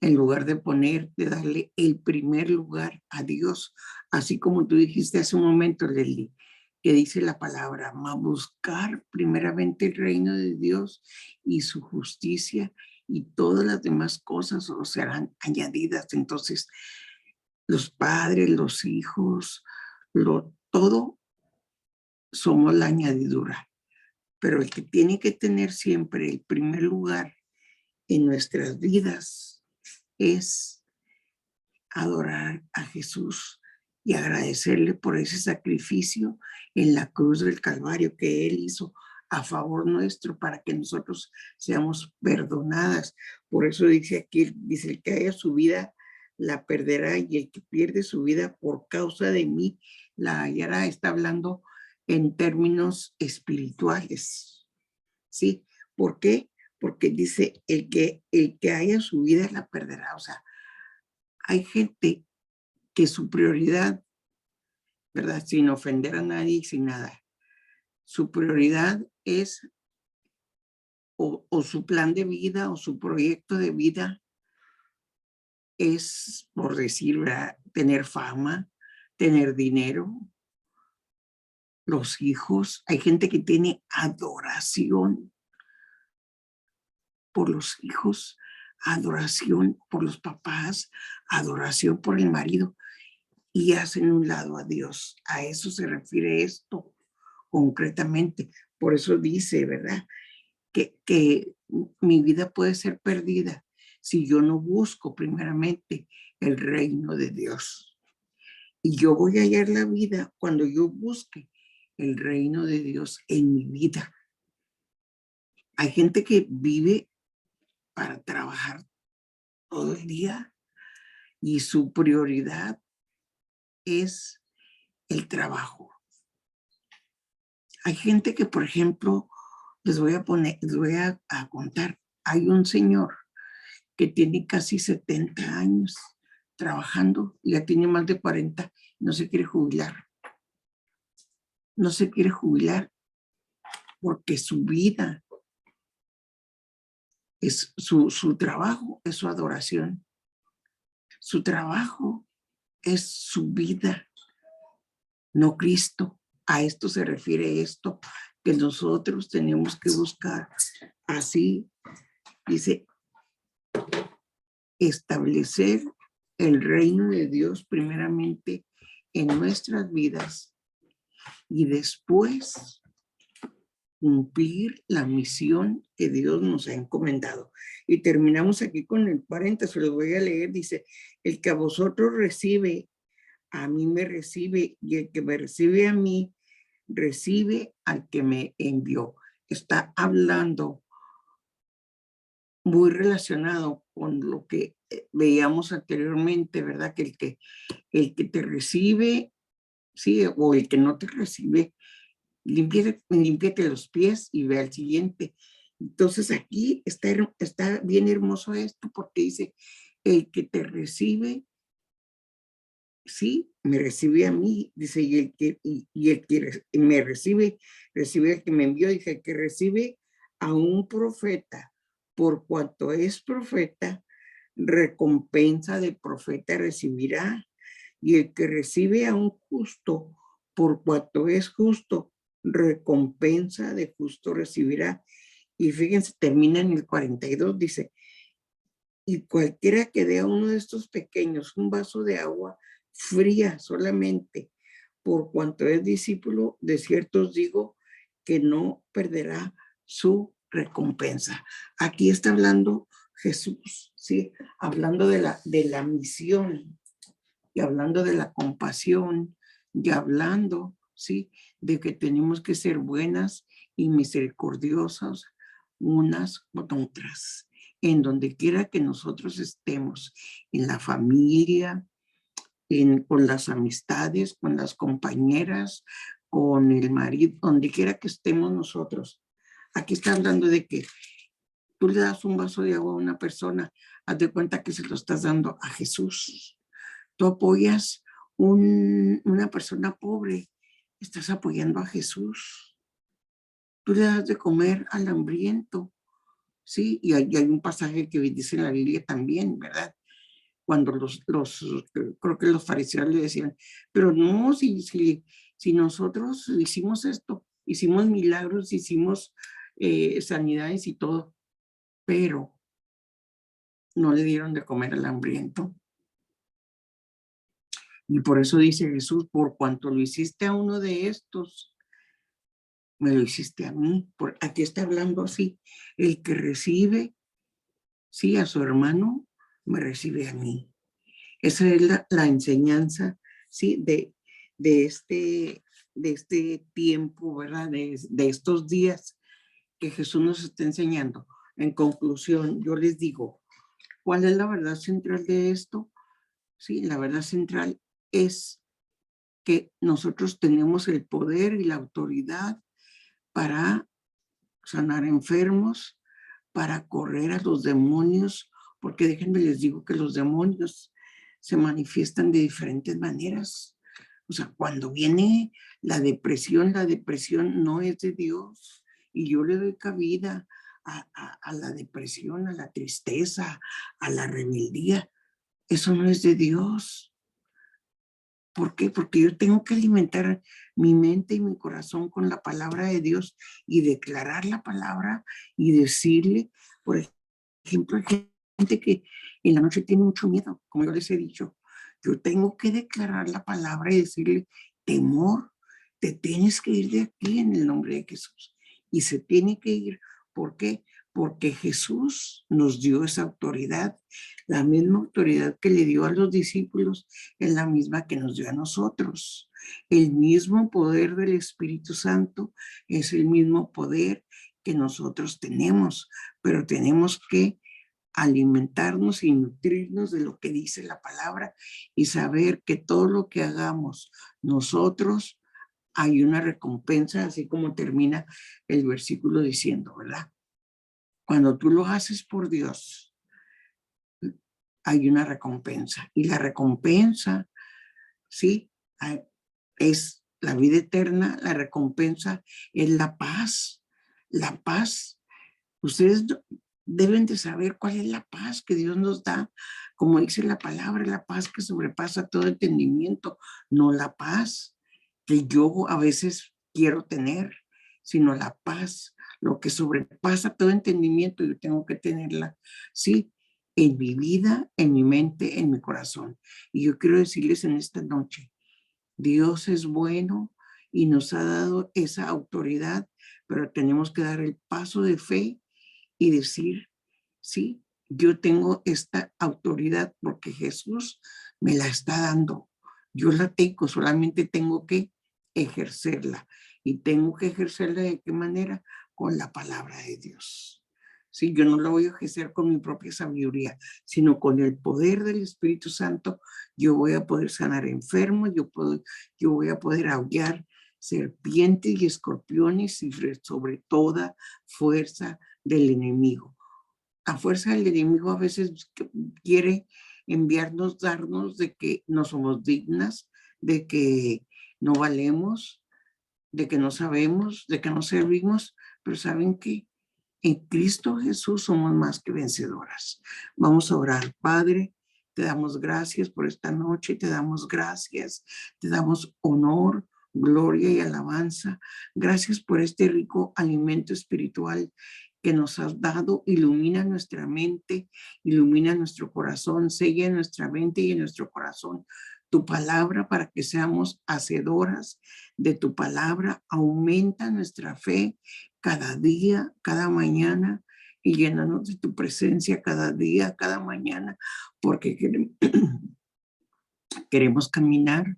en lugar de darle el primer lugar a Dios, así como tú dijiste hace un momento, Leslie, que dice la palabra, buscar primeramente el reino de Dios y su justicia, y todas las demás cosas os serán añadidas. Entonces, los padres, los hijos, todo somos la añadidura, pero el que tiene que tener siempre el primer lugar en nuestras vidas es adorar a Jesús y agradecerle por ese sacrificio en la cruz del Calvario que Él hizo a favor nuestro para que nosotros seamos perdonadas. Por eso dice aquí, dice, el que haya su vida la perderá, y el que pierde su vida por causa de mí la hallará. Está hablando en términos espirituales, ¿sí? ¿Por qué? Porque dice, el que haya su vida la perderá. O sea, hay gente que su prioridad, ¿verdad? Sin ofender a nadie y sin nada, su prioridad es o su plan de vida o su proyecto de vida es, por decir, ¿verdad?, tener fama, tener dinero, los hijos. Hay gente que tiene adoración por los hijos, adoración por los papás, adoración por el marido, y hacen un lado a Dios. A eso se refiere esto concretamente. Por eso dice, ¿verdad?, que mi vida puede ser perdida si yo no busco primeramente el reino de Dios. Y yo voy a hallar la vida cuando yo busque el reino de Dios en mi vida. Hay gente que vive para trabajar todo el día y su prioridad es el trabajo. Hay gente que, por ejemplo, les voy a contar, hay un señor que tiene casi 70 años trabajando, y ya tiene más de 40, no se quiere jubilar. No se quiere jubilar porque su vida es su trabajo, es su adoración. Su trabajo es su vida, no Cristo. A esto se refiere esto, que nosotros tenemos que buscar. Así dice, establecer el reino de Dios primeramente en nuestras vidas, y después cumplir la misión que Dios nos ha encomendado. Y terminamos aquí con el 40, se los voy a leer. Dice, el que a vosotros recibe, a mí me recibe, y el que me recibe a mí, recibe al que me envió. Está hablando muy relacionado con lo que veíamos anteriormente, ¿verdad? Que el que te recibe, sí, o el que no te recibe, límpiate los pies y ve al siguiente. Entonces aquí está bien hermoso esto, porque dice, el que te recibe, sí, me recibe a mí, dice, y el que me recibe el que me envió, dice, el que recibe a un profeta, por cuanto es profeta, recompensa del profeta recibirá, y el que recibe a un justo, por cuanto es justo, recompensa de justo recibirá. Y fíjense, termina en el 42, dice, y cualquiera que dé a uno de estos pequeños un vaso de agua fría solamente, por cuanto es discípulo, de cierto os digo que no perderá su recompensa. Aquí está hablando Jesús, ¿sí? Hablando de la misión, y hablando de la compasión, y hablando, ¿sí? De que tenemos que ser buenas y misericordiosas unas con otras, en donde quiera que nosotros estemos, en la familia, con las amistades, con las compañeras, con el marido, donde quiera que estemos nosotros. Aquí está hablando de que tú le das un vaso de agua a una persona, haz de cuenta que se lo estás dando a Jesús. Tú apoyas una persona pobre, estás apoyando a Jesús. Tú le das de comer al hambriento, ¿sí? Y hay un pasaje que dice en la Biblia también, ¿verdad? Cuando creo que los fariseos le decían, pero no, si nosotros hicimos esto, hicimos milagros, hicimos sanidades y todo, pero no le dieron de comer al hambriento. Y por eso dice Jesús, por cuanto lo hiciste a uno de estos, me lo hiciste a mí. Aquí está hablando así, el que recibe, sí, a su hermano, me recibe a mí. Esa es la enseñanza, sí, de este tiempo, ¿verdad? De estos días que Jesús nos está enseñando. En conclusión, yo les digo, ¿cuál es la verdad central de esto? Sí, la verdad central es que nosotros tenemos el poder y la autoridad para sanar enfermos, para correr a los demonios, porque déjenme les digo que los demonios se manifiestan de diferentes maneras. O sea, cuando viene la depresión no es de Dios, y yo le doy cabida a la depresión, a la tristeza, a la rebeldía. Eso no es de Dios. ¿Por qué? Porque yo tengo que alimentar mi mente y mi corazón con la palabra de Dios y declarar la palabra y decirle, por ejemplo, hay gente que en la noche tiene mucho miedo, como yo les he dicho. Yo tengo que declarar la palabra y decirle, temor, te tienes que ir de aquí en el nombre de Jesús. Y se tiene que ir. ¿Por qué? Porque Jesús nos dio esa autoridad. La misma autoridad que le dio a los discípulos es la misma que nos dio a nosotros. El mismo poder del Espíritu Santo es el mismo poder que nosotros tenemos, pero tenemos que alimentarnos y nutrirnos de lo que dice la palabra y saber que todo lo que hagamos nosotros hay una recompensa, así como termina el versículo diciendo, ¿verdad? Cuando tú lo haces por Dios, hay una recompensa. Y la recompensa, sí, es la vida eterna. La recompensa es la paz. La paz. Ustedes deben de saber cuál es la paz que Dios nos da. Como dice la palabra, la paz que sobrepasa todo entendimiento. No la paz que yo a veces quiero tener, sino la paz, lo que sobrepasa todo entendimiento. Yo tengo que tenerla, sí, en mi vida, en mi mente, en mi corazón. Y yo quiero decirles en esta noche, Dios es bueno y nos ha dado esa autoridad, pero tenemos que dar el paso de fe y decir, sí, yo tengo esta autoridad porque Jesús me la está dando. Yo la tengo, solamente tengo que ejercerla. ¿Y tengo que ejercerla de qué manera? Con la palabra de Dios. Sí, yo no lo voy a ejercer con mi propia sabiduría, sino con el poder del Espíritu Santo. Yo voy a poder sanar enfermos, yo voy a poder aullar serpientes y escorpiones y sobre toda fuerza del enemigo. A fuerza del enemigo a veces quiere enviarnos, darnos de que no somos dignas, de que no valemos, de que no sabemos, de que no servimos, pero ¿saben qué? En Cristo Jesús somos más que vencedoras. Vamos a orar. Padre, te damos gracias por esta noche, te damos gracias, te damos honor, gloria y alabanza. Gracias por este rico alimento espiritual que nos has dado. Ilumina nuestra mente, ilumina nuestro corazón, sella en nuestra mente y en nuestro corazón tu palabra para que seamos hacedoras de tu palabra. Aumenta nuestra fe cada día, cada mañana, y llénanos de tu presencia cada día, cada mañana, porque queremos caminar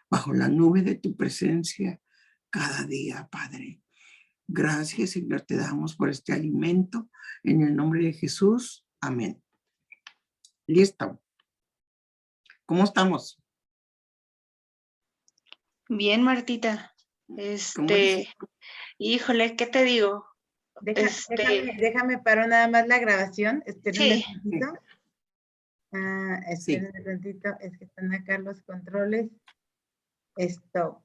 bajo la nube de tu presencia cada día, Padre. Gracias, Señor, te damos por este alimento. En el nombre de Jesús. Amén. Listo. ¿Cómo estamos? Bien, Martita. Híjole, ¿qué te digo? Déjame paro nada más la grabación. Espérenme Sí. tantito. Espérenme tantito. Es que están acá los controles. Esto.